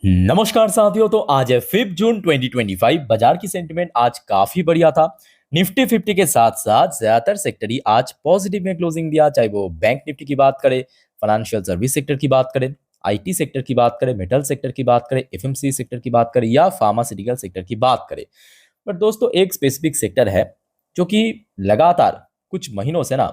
नमस्कार साथियों। तो आज है 5 जून 2025। बाजार की सेंटिमेंट आज काफी बढ़िया था। निफ्टी 50 के साथ साथ ज्यादातर सेक्टर ही आज पॉजिटिव में क्लोजिंग दिया, चाहे वो बैंक निफ्टी की बात करें, फाइनेंशियल सर्विस सेक्टर की बात करें, आईटी सेक्टर की बात करें, मेटल सेक्टर की बात करें, एफएमसी सेक्टर की बात करें या फार्मास्यूटिकल सेक्टर की बात करें। बट दोस्तों, एक स्पेसिफिक सेक्टर है जो कि लगातार कुछ महीनों से ना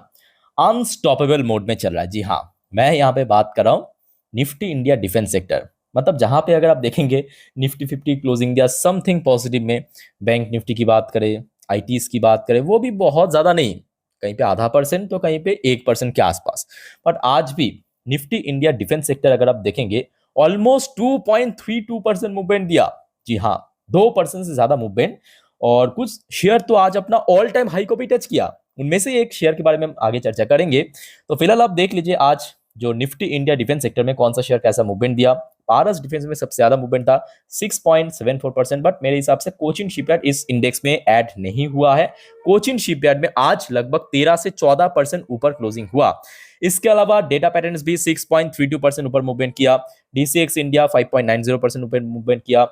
अनस्टॉपेबल मोड में चल रहा है। जी हाँ, मैं यहाँ पे बात कर रहा हूँ निफ्टी इंडिया डिफेंस सेक्टर। मतलब जहां पे अगर आप देखेंगे निफ्टी 50 क्लोजिंग दिया समथिंग पॉजिटिव में। बैंक निफ्टी की बात करें, आईटीज की बात करें, वो भी बहुत ज्यादा नहीं, कहीं पे आधा परसेंट तो कहीं पे 1% के आसपास। बट आज भी निफ्टी इंडिया डिफेंस सेक्टर अगर आप देखेंगे ऑलमोस्ट 2.32% मूवमेंट दिया। जी हाँ, 2% से ज्यादा मूवमेंट। और कुछ शेयर तो आज अपना ऑल टाइम हाई को भी टच किया। उनमें से एक शेयर के बारे में हम आगे चर्चा करेंगे। तो फिलहाल आप देख लीजिए आज जो निफ्टी इंडिया डिफेंस सेक्टर में कौन सा शेयर कैसा मूवमेंट दिया। पारस डिफेंस में सबसे ज्यादा मूवमेंट था 6.74%। बट मेरे हिसाब से कोचिन शिपयार्ड इस इंडेक्स में ऐड नहीं हुआ है। कोचिन शिपयार्ड में आज लगभग 13 से 14% ऊपर क्लोजिंग हुआ। इसके अलावा डेटा पैटर्न्स भी 6.32% ऊपर मूवमेंट किया। डीसीएक्स इंडिया 5.90% ऊपर मूवमेंट किया।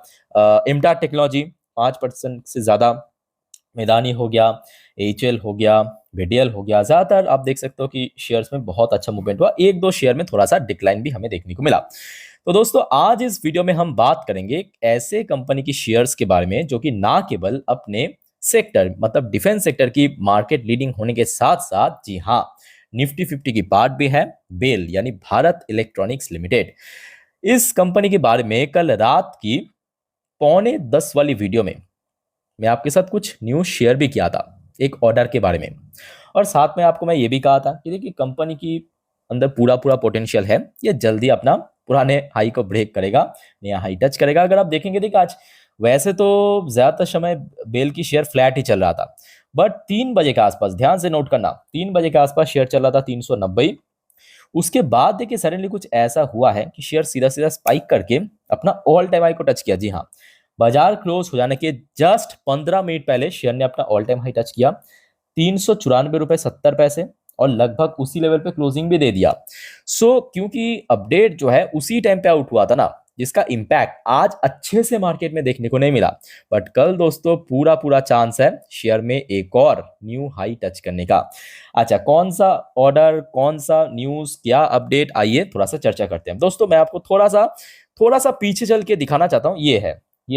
इमटा टेक्नोलॉजी 5% से ज्यादा। मैदानी हो गया, एचएल हो गया, वीडीएल हो गया, ज्यादातर आप देख सकते हो कि शेयर्स में बहुत अच्छा मूवमेंट हुआ। एक दो शेयर में थोड़ा सा डिक्लाइन भी हमें देखने को मिला। तो दोस्तों, आज इस वीडियो में हम बात करेंगे एक ऐसे कंपनी की शेयर्स के बारे में जो कि ना केवल अपने सेक्टर मतलब डिफेंस सेक्टर की मार्केट लीडिंग होने के साथ साथ, जी हाँ, निफ्टी 50 की पार्ट भी है, बेल यानी भारत इलेक्ट्रॉनिक्स लिमिटेड। इस कंपनी के बारे में कल रात की 9:45 वाली वीडियो में मैं आपके साथ कुछ न्यूज़ शेयर भी किया था एक ऑर्डर के बारे में। और साथ में आपको मैं ये भी कहा था कि देखिए कंपनी की अंदर पूरा पूरा पोटेंशियल है, ये जल्दी अपना पुराने हाई को ब्रेक करेगा, नया हाई टच करेगा। अगर आप देखेंगे देखिए आज वैसे तो ज्यादातर समय बेल की शेयर फ्लैट ही चल रहा था। बट 3 बजे के आसपास, ध्यान से नोट करना, 3 बजे के आसपास शेयर चल रहा था 390। उसके बाद देखिए सडनली कुछ ऐसा हुआ है कि शेयर सीधा सीधा स्पाइक करके अपना ऑल टाइम हाई को टच किया। जी हाँ, बाजार क्लोज हो जाने के जस्ट 15 मिनट पहले शेयर ने अपना ऑल टाइम हाई टच किया, 394 रुपए 70 पैसे, और लगभग उसी लेवल पे क्लोजिंग भी दे दिया। क्योंकि अपडेट जो है उसी टाइम पे आउट हुआ था ना, जिसका इंपैक्ट आज अच्छे से मार्केट में देखने को नहीं मिला। बट कल दोस्तों पूरा पूरा चांस है शेयर में एक और न्यू हाई टच करने का। अच्छा, कौन सा ऑर्डर, कौन सा न्यूज, क्या अपडेट, आइए थोड़ा सा चर्चा करते हैं। दोस्तों, मैं आपको थोड़ा सा पीछे चल के दिखाना चाहता हूँ। ये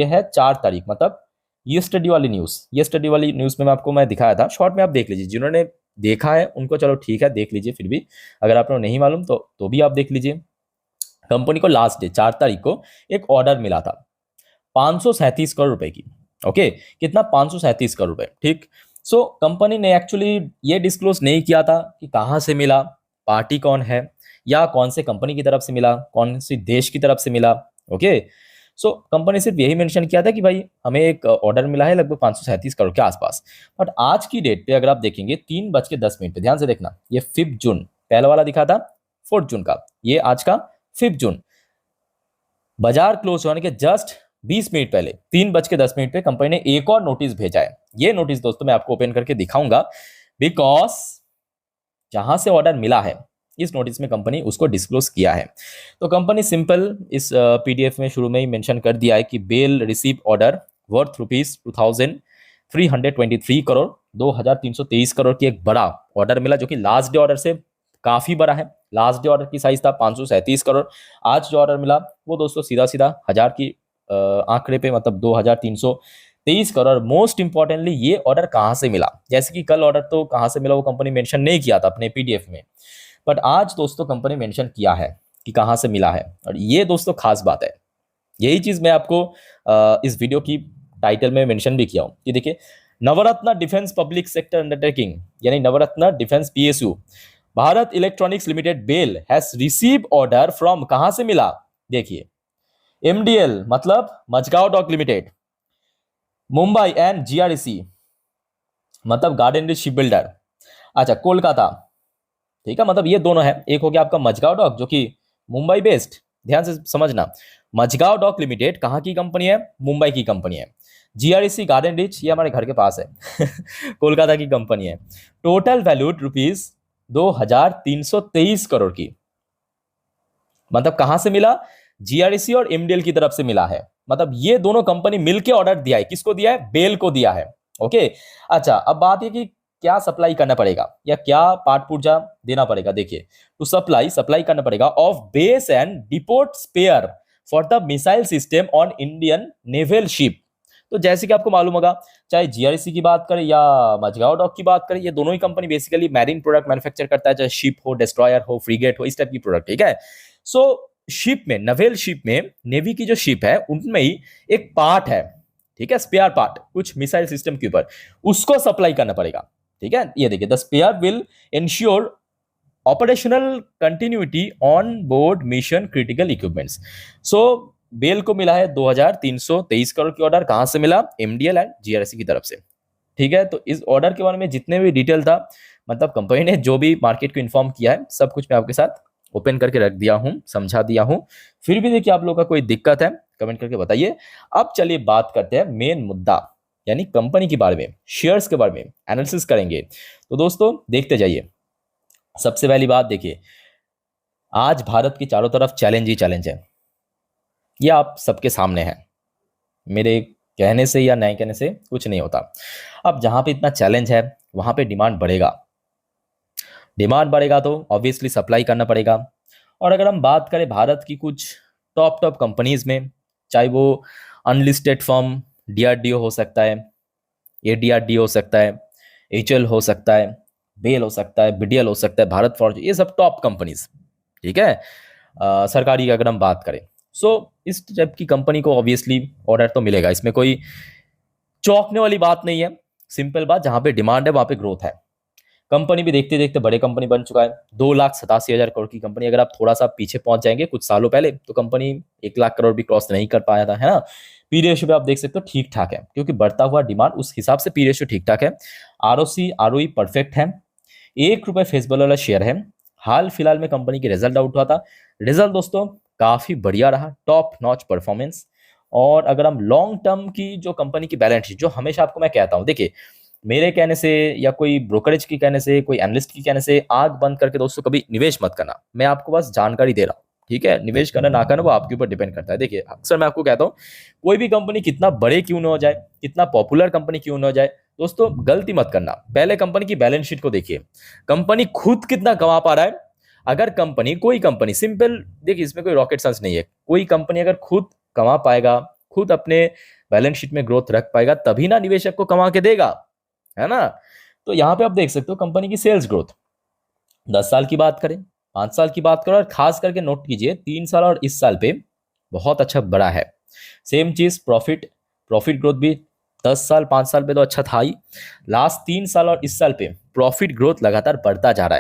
है 4 तारीख, मतलब ये स्टडी वाली न्यूज में आपको मैं दिखाया था। शॉर्ट में आप देख लीजिए, जिन्होंने देखा है उनको चलो ठीक है, देख लीजिए। फिर भी अगर आपको नहीं मालूम तो भी आप देख लीजिए। कंपनी को लास्ट डे 4 तारीख को एक ऑर्डर मिला था 537 करोड़ रुपए की। ओके, कितना? 537 करोड़ रुपए, ठीक। कंपनी ने एक्चुअली ये डिस्क्लोज नहीं किया था कि कहाँ से मिला, पार्टी कौन है, या कौन से कंपनी की तरफ से मिला, कौन सी देश की तरफ से मिला। ओके, कंपनी सिर्फ यही मेंशन किया था कि भाई हमें एक ऑर्डर मिला है लगभग 537 करोड़ के आसपास। बट आज की डेट पे अगर आप देखेंगे 3:10 पे, ध्यान से देखना, ये 5 जून, पहला वाला दिखा था 4 जून का, ये आज का 5 जून। बाजार क्लोज होने के जस्ट 20 मिनट पहले 3:10 पे कंपनी ने एक और नोटिस भेजा है। ये नोटिस दोस्तों मैं आपको ओपन करके दिखाऊंगा, बिकॉज जहां से ऑर्डर मिला है इस नोटिस में कंपनी उसको डिस्क्लोज किया है। तो कंपनी सिंपल इस पीडीएफ में शुरू में ही मेंशन कर दिया है कि BEL receive order worth ₹2323 crore, 2323 crore की एक बड़ा ऑर्डर मिला, जो कि लास्ट डे ऑर्डर से काफी बड़ा है। लास्ट डे ऑर्डर की साइज था 537 करोड़। आज जो ऑर्डर मिला वो दोस्तों सीधा सीधा हजार की आंकड़े पे, मतलब 2323 करोड़। मोस्ट इंपॉर्टेंटली ये ऑर्डर कहां से मिला, जैसे कि कल ऑर्डर तो कहां से मिला वो कंपनी मेंशन नहीं किया था अपने पीडीएफ में, बट आज दोस्तों कंपनी मेंशन किया है कि कहां से मिला है। और ये दोस्तों खास बात है। यही चीज मैं आपको इस वीडियो की टाइटल में मेंशन भी किया हूं कि देखिए, Navratna defence public sector undertaking यानी Navratna defence PSU Bharat Electronics Limited BEL has receive order from, कहां से मिला, देखिए, एमडीएल मतलब Mazagon Dock Limited, Mumbai and GRC मतलब गार्डन रिच शिप बिल्डर, अच्छा कोलकाता, ठीक है, मतलब ये दोनों है। एक हो गया आपका मझगांव डॉक जो कि मुंबई बेस्ड, ध्यान से समझना, मझगांव डॉक लिमिटेड कहाँ की कंपनी है, मुंबई की कंपनी है। जीआरसी गार्डन रिच ये हमारे घर के पास है कोलकाता की कंपनी है। टोटल वैल्यूड ₹2323 करोड़ की, मतलब कहां से मिला, जीआरसी और एमडीएल की तरफ से मिला है। मतलब ये दोनों कंपनी मिलके ऑर्डर दिया है। किसको दिया है? बेल को दिया है। ओके, अच्छा अब बात है कि क्या सप्लाई करना पड़ेगा या क्या पार्ट पुर्जा देना पड़ेगा। देखिए, तो सप्लाई करना पड़ेगा of base and depot spare for the missile system on Indian naval ship. तो जैसे कि आपको मालूम होगा, चाहे जीआरसी की बात करें या मझगांव डॉक की बात करें, ये दोनों ही company basically marine product manufacture करता है, चाहे शिप हो, डिस्ट्रॉयर हो, फ्रीगेट हो, इस टाइप की प्रोडक्ट। ठीक है, सो शिप में, नवेल शिप में, नेवी की जो शिप है उनमें ही एक पार्ट है, ठीक है, स्पेयर पार्ट कुछ मिसाइल सिस्टम के ऊपर, उसको सप्लाई करना पड़ेगा। ठीक है, ये देखिए, the spare will ensure operational continuity on board mission critical equipments. So BEL को मिला है 2323 करोड़ की ऑर्डर। कहां से मिला? एमडीएल एंड जीआरसी की तरफ से। ठीक है, तो इस ऑर्डर के बारे में जितने भी डिटेल था, मतलब कंपनी ने जो भी मार्केट को इन्फॉर्म किया है, सब कुछ मैं आपके साथ ओपन करके रख दिया हूं, समझा दिया हूं। फिर भी देखिए, आप लोगों का कोई दिक्कत है कमेंट करके बताइए। अब चलिए बात करते हैं मेन मुद्दा, यानी कंपनी के बारे में, शेयर्स के बारे में एनालिसिस करेंगे। तो दोस्तों देखते जाइए। सबसे पहली बात देखिए, आज भारत के चारों तरफ चैलेंज ही चैलेंज है। ये आप सबके सामने है, मेरे कहने से या नहीं कहने से कुछ नहीं होता। अब जहां पे इतना चैलेंज है वहां पे डिमांड बढ़ेगा। डिमांड बढ़ेगा तो ऑब्वियसली सप्लाई करना पड़ेगा। और अगर हम बात करें भारत की कुछ टॉप कंपनीज में, चाहे वो अनलिस्टेड फर्म डीआरडीओ हो सकता है, एडीआरडीओ हो सकता है, एचएल हो सकता है, बेल हो सकता है, बीडीएल हो सकता है, भारत फॉर्ज, ये सब टॉप कंपनीज। ठीक है, सरकारी की अगर हम बात करें, सो इस टाइप की कंपनी को ऑब्वियसली ऑर्डर तो मिलेगा। इसमें कोई चौंकने वाली बात नहीं है। सिंपल बात, जहां पे डिमांड है वहां पे ग्रोथ है। कंपनी भी देखते देखते बड़े कंपनी बन चुका है। 2,87,000 करोड़ की कंपनी, अगर आप थोड़ा सा पीछे पहुंच जाएंगे कुछ सालों पहले, तो कंपनी 1 लाख करोड़ भी क्रॉस नहीं कर पाया था, है ना। पी रेशियो पे आप देख सकते हो ठीक ठाक है, क्योंकि बढ़ता हुआ डिमांड, उस हिसाब से पी रेशियो ठीक ठाक है। आरओसी आरओई परफेक्ट है। ₹1 फेस वैल्यू वाला शेयर है। हाल फिलहाल में कंपनी की रिजल्ट आउट हुआ था। रिजल्ट दोस्तों काफी बढ़िया रहा, टॉप नॉच परफॉर्मेंस। और अगर हम लॉन्ग टर्म की जो कंपनी की बैलेंस शीट, जो हमेशा आपको मैं कहता हूं, देखिए मेरे कहने से या कोई ब्रोकरेज की कहने से, कोई एनालिस्ट की कहने से आंख बंद करके दोस्तों कभी निवेश मत करना। मैं आपको बस जानकारी दे रहा हूँ, ठीक है। निवेश करना ना करना वो आपके ऊपर डिपेंड करता है। देखिए अक्सर मैं आपको कहता हूँ, कोई भी कंपनी कितना बड़े क्यों ना हो जाए, कितना पॉपुलर कंपनी क्यों ना हो जाए, दोस्तों गलती मत करना। पहले कंपनी की बैलेंस शीट को देखिए, कंपनी खुद कितना कमा पा रहा है। अगर कंपनी, कोई कंपनी, सिंपल देखिए, इसमें कोई रॉकेट साइंस नहीं है, कोई कंपनी अगर खुद कमा पाएगा, खुद अपने बैलेंस शीट में ग्रोथ रख पाएगा, तभी ना निवेशक को कमा के देगा, है ना। तो यहां पे आप देख सकते हो कंपनी की सेल्स ग्रोथ 10 साल की बात करें, 5 साल की बात करें, और खास करके नोट कीजिए 3 साल और इस साल पे बहुत अच्छा बढ़ा है। सेम चीज प्रॉफिट ग्रोथ भी 10 साल 5 साल पे तो अच्छा था ही, लास्ट 3 साल और इस साल पे प्रॉफिट ग्रोथ लगातार बढ़ता जा रहा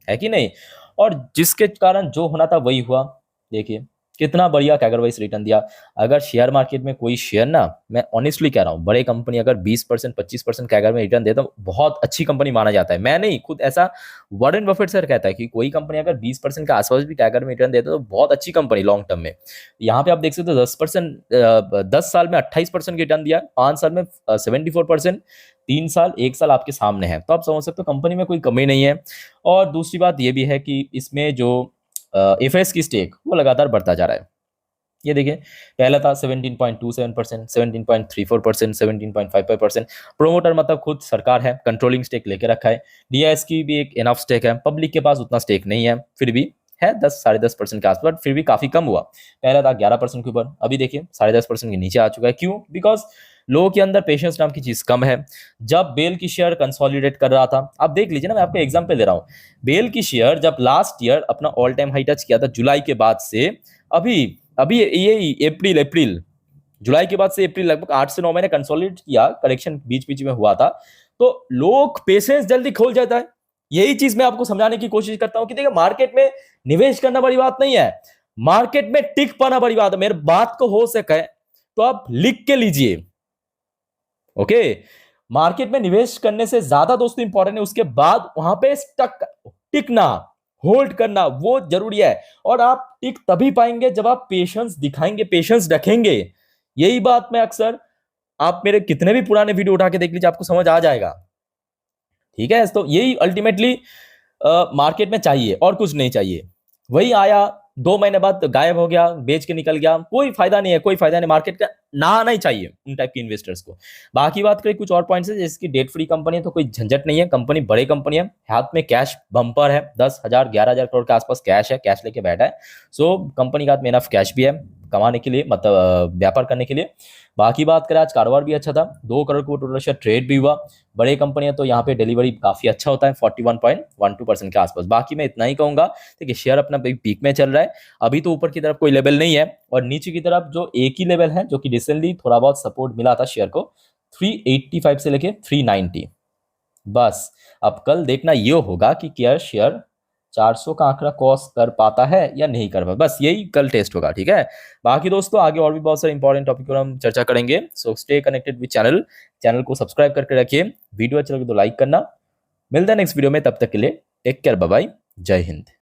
है कि नहीं। और जिसके कारण जो होना था वही हुआ। देखिए कितना बढ़िया कैगर वाइज रिटर्न दिया। अगर शेयर मार्केट में कोई शेयर ना, मैं ऑनेस्टली कह रहा हूँ, बड़े कंपनी अगर 20% 25% कैगर में रिटर्न दे तो बहुत अच्छी कंपनी माना जाता है। मैं नहीं, खुद ऐसा वॉरेन बफेट सर कहता है कि कोई कंपनी अगर 20% के आसपास भी कैगर में रिटर्न देता है तो बहुत अच्छी कंपनी लॉन्ग टर्म में। यहाँ पे आप देख सकते हो 10 साल में 28% की रिटर्न दिया, 5 साल में 74%, 3 साल 1 साल आपके सामने है। तो आप समझ सकते हो कंपनी में कोई कमी नहीं है। और दूसरी बात ये भी है कि इसमें जो एफएस की स्टेक वो लगातार बढ़ता जा रहा है। ये देखिए, पहला था 17.27%, 17.34%, 17.55%। प्रोमोटर मतलब खुद सरकार है, कंट्रोलिंग स्टेक लेके रखा है। डीआईएस की भी एक इनफ स्टेक है, पब्लिक के पास उतना स्टेक नहीं है, फिर भी है 10-10.5% के आसपास, फिर भी काफी कम हुआ। पहला था 11% के ऊपर, अभी देखिए 10.5% के नीचे आ चुका है। क्यों? बिकॉज लोगों के अंदर पेशेंस नाम की चीज कम है। जब बेल की शेयर कंसोलिडेट कर रहा था, आप देख लीजिए ना, मैं आपको एग्जांपल दे रहा हूं, बेल की शेयर जब लास्ट ईयर अपना ऑल टाइम हाई टच किया था जुलाई के बाद से, अभी अभी ये अप्रैल जुलाई के बाद से अप्रैल, लगभग 8 से 9 महीने कंसोलिडेट किया, करेक्शन बीच बीच में हुआ था। तो लोग पेशेंस जल्दी खोल जाता है। यही चीज मैं आपको समझाने की कोशिश करता हूं कि देखिए मार्केट में निवेश करना बड़ी बात नहीं है, मार्केट में टिक पाना बड़ी बात है। मेरे बात को हो सके तो आप लिख के लीजिए, ओके। मार्केट में निवेश करने से ज्यादा दोस्तों इंपॉर्टेंट है उसके बाद वहां पे स्टक टिकना, होल्ड करना, वो जरूरी है। और आप टिक तभी पाएंगे जब आप पेशेंस दिखाएंगे, पेशेंस रखेंगे। यही बात मैं अक्सर, आप मेरे कितने भी पुराने वीडियो उठा के देख लीजिए, आपको समझ आ जाएगा, ठीक है। तो यही अल्टीमेटली मार्केट में चाहिए और कुछ नहीं चाहिए। वही आया 2 महीने बाद गायब हो गया, बेच के निकल गया, कोई फायदा नहीं है, कोई फायदा नहीं, मार्केट का ना आना ही चाहिए उन टाइप के इन्वेस्टर्स को। बाकी बात करें कुछ और पॉइंट्स है, जैसे कि डेट फ्री कंपनी है तो कोई झंझट नहीं है, कंपनी बड़ी कंपनी है, हाथ में कैश बम्पर है, 10,000 11,000 करोड़ के आसपास कैश है, कैश लेके बैठा है। सो कंपनी के हाथ में इनफ कैश भी है कमाने के लिए, मतलब व्यापार करने के लिए। बाकी बात करें आज कारोबार भी अच्छा था, 2 करोड़ को टोटल शेयर ट्रेड भी हुआ। बड़े कंपनी है तो यहाँ पे डिलीवरी काफी अच्छा होता है, 41.12% के आसपास। बाकी मैं इतना ही कहूंगा, देखिए शेयर अपना पीक में चल रहा है, अभी तो ऊपर की तरफ कोई लेवल नहीं है, और नीचे की तरफ जो एक ही लेवल है जो कि रिसेंटली थोड़ा बहुत सपोर्ट मिला था शेयर को, 385 से लेके 390। बस अब कल देखना ये होगा कि क्या शेयर 400 का आंकड़ा क्रॉस कर पाता है या नहीं कर पाता, बस यही कल टेस्ट होगा, ठीक है। बाकी दोस्तों आगे और भी बहुत सारे इंपॉर्टेंट टॉपिक पर हम चर्चा करेंगे, so stay connected with channel, channel को सब्सक्राइब करके रखिए, वीडियो अच्छा लगे तो लाइक करना। मिलता है नेक्स्ट वीडियो में, तब तक के लिए टेक केयर, बाय बाय, जय हिंद।